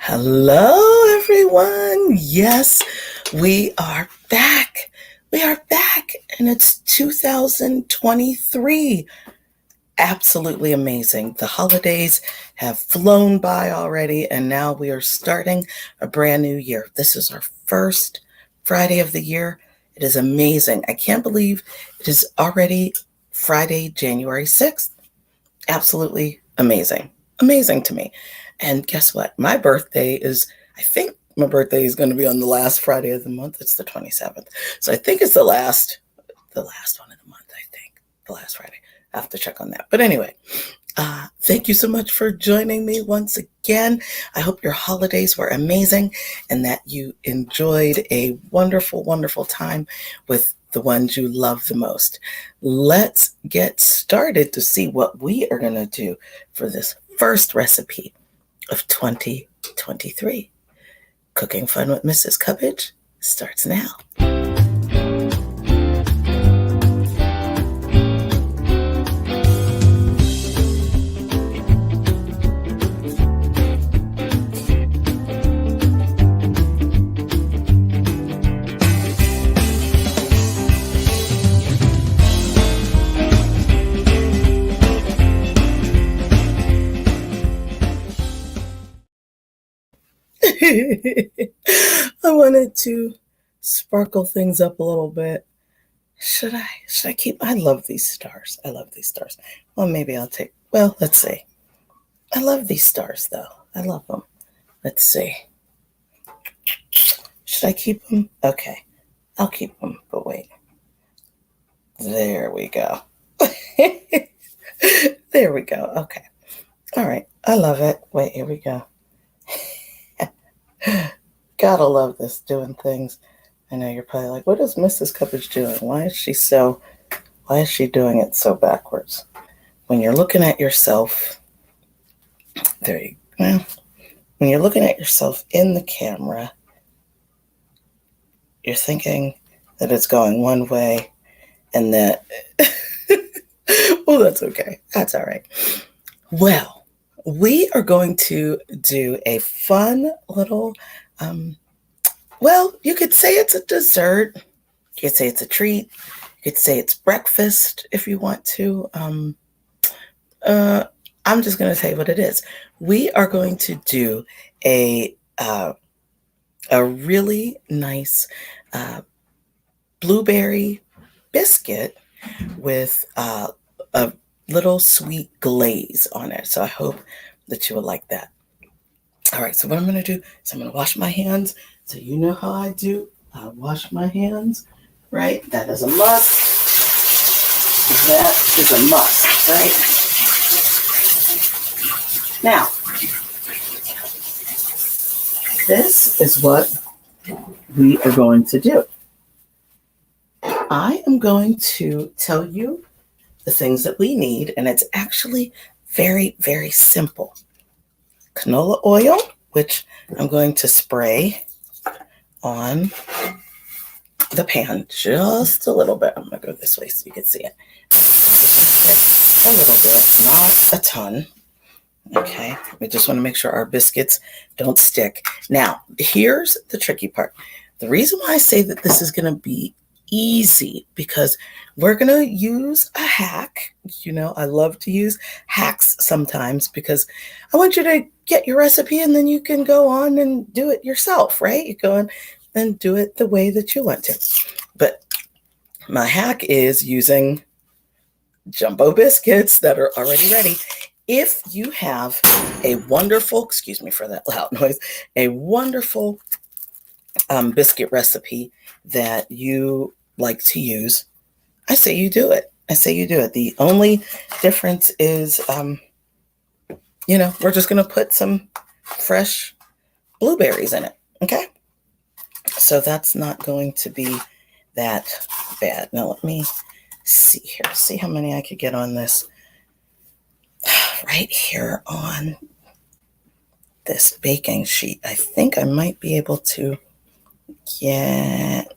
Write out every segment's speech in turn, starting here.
Hello, everyone. Yes, we are back. We are back, and it's 2023. Absolutely amazing. The holidays have flown by already, and now we are starting a brand new year. This is our first Friday of the year. It is amazing. I can't believe it is already Friday, January 6th. Absolutely amazing. Amazing to me. And guess what? I think my birthday is going to be on the last Friday of the month. It's the 27th. So I think it's the last one of the month, I think. The last Friday. I have to check on that. But anyway, thank you so much for joining me once again. I hope your holidays were amazing and that you enjoyed a wonderful, wonderful time with the ones you love the most. Let's get started to see what we are going to do for this first recipe of 2023. Cooking Fun with Mrs. Cubbage starts now. I wanted to sparkle things up a little bit. Should I keep? I love these stars. I love these stars. Well, maybe let's see. I love these stars though. I love them. Let's see. Should I keep them? Okay. I'll keep them, but wait. There we go. There we go. Okay. All right. I love it. Wait, here we go. Gotta love this doing things. I know you're probably like, what is Mrs. Cubbage doing? Why is she doing it so backwards? When you're looking at yourself, when you're looking at yourself in the camera, you're thinking that it's going one way and that, well, that's okay. That's all right. Well, we are going to do a fun little, you could say it's a dessert. You could say it's a treat. You could say it's breakfast if you want to. I'm just going to tell you what it is. We are going to do a really nice blueberry biscuit with a little sweet glaze on it. So I hope that you would like that. All right, so what I'm going to do is I'm going to wash my hands. So you know how I do. I wash my hands, right? That is a must. That is a must, right? Now, this is what we are going to do. I am going to tell you the things that we need, and it's actually very, very simple. Canola oil, which I'm going to spray on the pan just a little bit. I'm going to go this way so you can see it. Just a little bit, not a ton. Okay, we just want to make sure our biscuits don't stick. Now, here's the tricky part. The reason why I say that this is going to be easy because we're going to use a hack. You know, I love to use hacks sometimes because I want you to get your recipe and then you can go on and do it yourself, right? You go on and do it the way that you want to. But my hack is using jumbo biscuits that are already ready. If you have a wonderful, excuse me for that loud noise, a wonderful biscuit recipe that you like to use, I say you do it. The only difference is, we're just going to put some fresh blueberries in it. Okay. So that's not going to be that bad. Now let me see here. See how many I could get on this right here on this baking sheet. I think I might be able to get,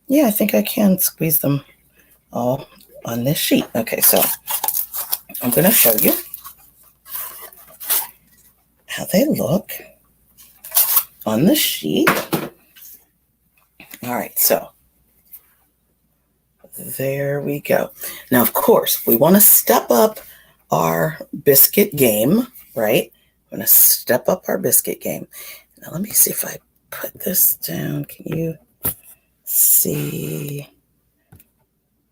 yeah, I think I can squeeze them all on this sheet. Okay, so I'm going to show you. they look on the sheet. All right, so there we go. Now, of course, we want to step up our biscuit game, right? I'm going to step up our biscuit game. Now, let me see if I put this down. Can you see?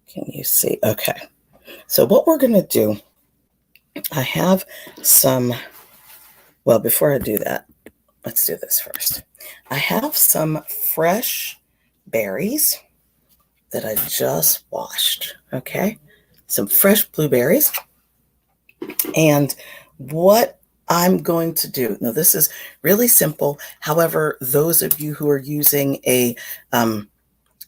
Can you see? Okay. So what we're going to do, I have some, well, before I do that, let's do this first. I have some fresh berries that I just washed, okay? Some fresh blueberries. And what I'm going to do, now this is really simple. However, those of you who are using a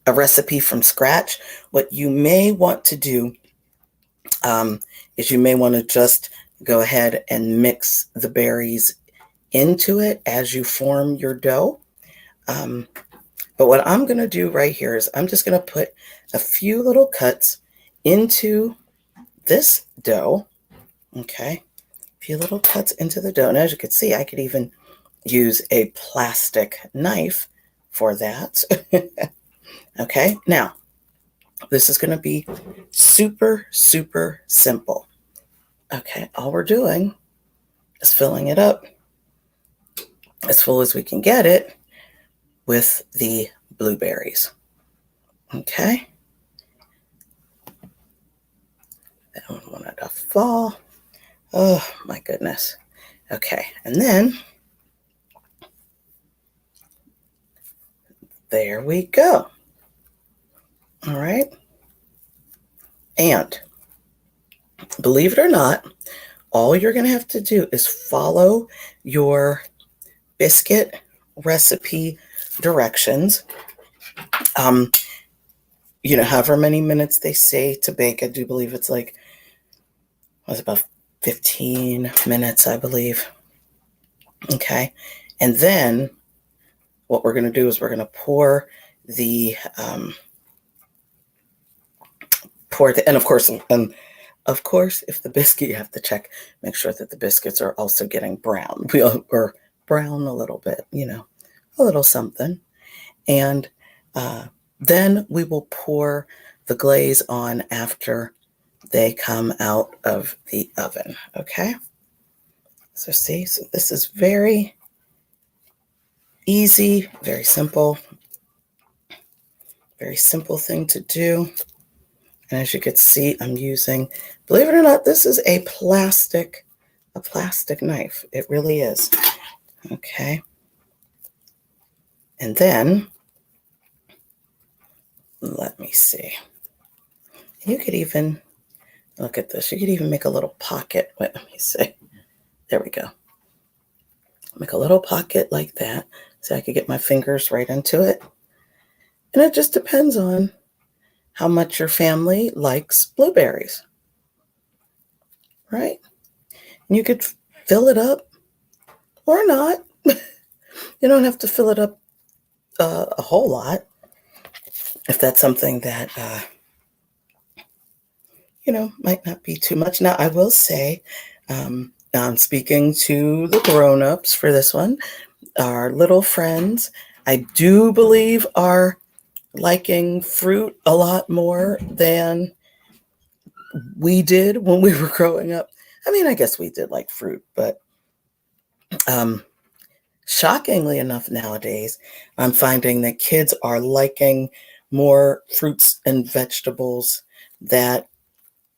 recipe from scratch, what you may want to do is you may want to just go ahead and mix the berries into it as you form your dough. But what I'm going to do right here is I'm just going to put a few little cuts into this dough. Okay, a few little cuts into the dough. And as you can see, I could even use a plastic knife for that. Okay, now this is going to be super, super simple. Okay, all we're doing is filling it up as full as we can get it with the blueberries. Okay. I don't want it to fall. Oh my goodness. Okay, and then there we go. All right. And believe it or not, all you're going to have to do is follow your biscuit recipe directions. You know, however many minutes they say to bake, I do believe it's like, it was about 15 minutes, I believe. Okay. And then what we're going to do is we're going to pour the, and of course, if the biscuit, you have to check, make sure that the biscuits are also getting brown, or brown a little bit, you know, a little something. And then we will pour the glaze on after they come out of the oven. Okay. So see, so this is very easy, very simple thing to do. And as you can see, I'm using, believe it or not, this is a plastic knife. It really is. Okay. And then, let me see. You could even, look at this. You could even make a little pocket. Wait, let me see. There we go. Make a little pocket like that so I could get my fingers right into it. And it just depends on how much your family likes blueberries, right? And you could fill it up or not. You don't have to fill it up a whole lot if that's something that, you know, might not be too much. Now, I will say, I'm speaking to the grown-ups for this one. Our little friends, I do believe, are liking fruit a lot more than we did when we were growing up. I mean, I guess we did like fruit, but shockingly enough nowadays, I'm finding that kids are liking more fruits and vegetables that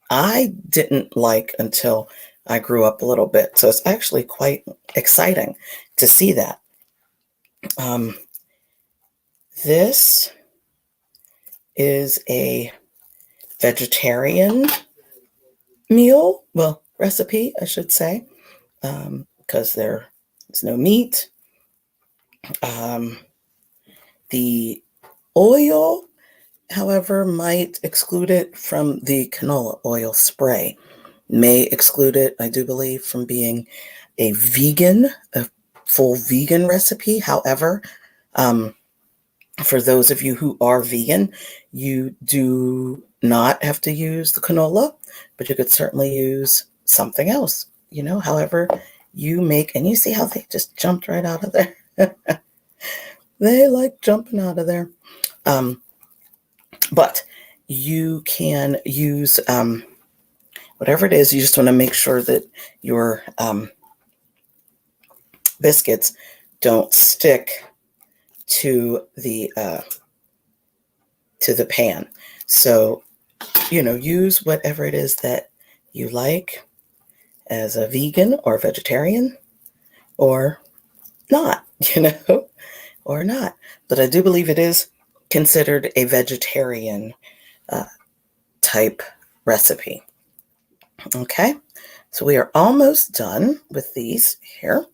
I didn't like until I grew up a little bit. So it's actually quite exciting to see that. This is a vegetarian meal, well, recipe, I should say, because there's no meat. The oil, however, might exclude it from the canola oil spray. May exclude it, I do believe, from being a full vegan recipe. However, for those of you who are vegan, you do not have to use the canola, but you could certainly use something else, you know, however you make, and you see how they just jumped right out of there. They like jumping out of there. But you can use whatever it is. You just want to make sure that your biscuits don't stick to the pan. So, use whatever it is that you like as a vegan or vegetarian, or not, or not. But I do believe it is considered a vegetarian type recipe. Okay, so we are almost done with these here.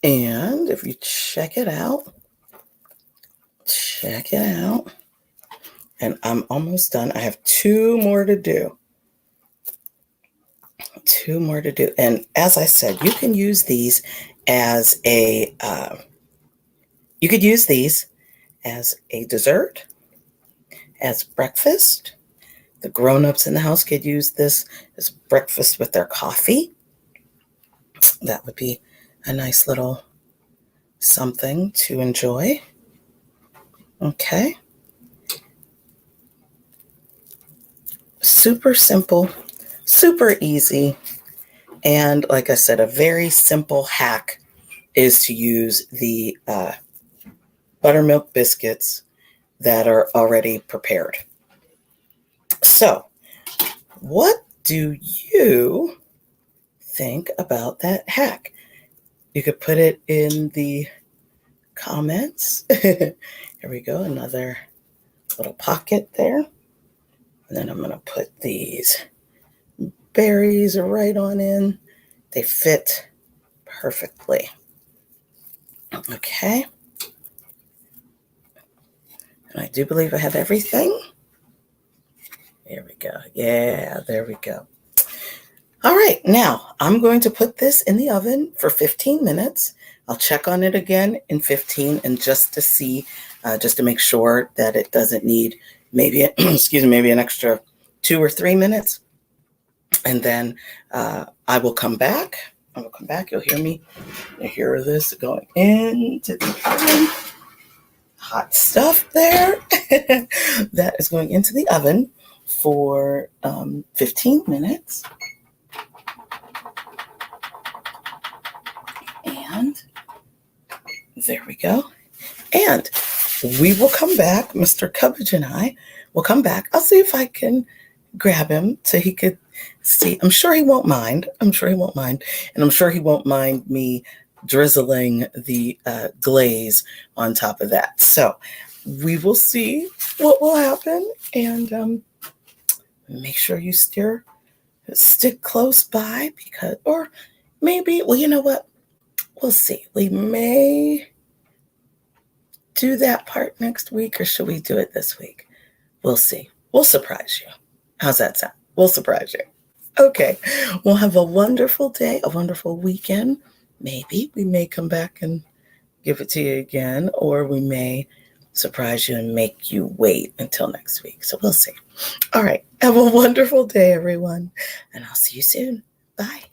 And if you check it out, and I'm almost done. I have 2 more to do. 2 more to do. And as I said, you can use these as a dessert, as breakfast. The grown-ups in the house could use this as breakfast with their coffee. That would be a nice little something to enjoy. Okay. Super simple, super easy. And like I said, a very simple hack is to use the buttermilk biscuits that are already prepared. So, what do you think about that hack? You could put it in the comments. Here we go, another little pocket there. And then I'm going to put these berries right on in. They fit perfectly. Okay. And I do believe I have everything. There we go. Yeah, there we go. All right, now I'm going to put this in the oven for 15 minutes. I'll check on it again in 15, and just to see, just to make sure that it doesn't need maybe an extra 2 or 3 minutes. And then I will come back. You'll hear me. You'll hear this going into the oven. Hot stuff there. That is going into the oven for 15 minutes. And there we go. And we will come back. Mr. Cubbage and I will come back. I'll see if I can grab him so he could see. I'm sure he won't mind. And I'm sure he won't mind me drizzling the glaze on top of that. So we will see what will happen. And make sure you stick close by, because, or maybe, well, you know what? We'll see. We may do that part next week, or should we do it this week? We'll see. We'll surprise you. How's that sound? We'll surprise you. Okay. Well, have a wonderful day, a wonderful weekend. Maybe we may come back and give it to you again, or we may surprise you and make you wait until next week. So we'll see. All right. Have a wonderful day, everyone. And I'll see you soon. Bye.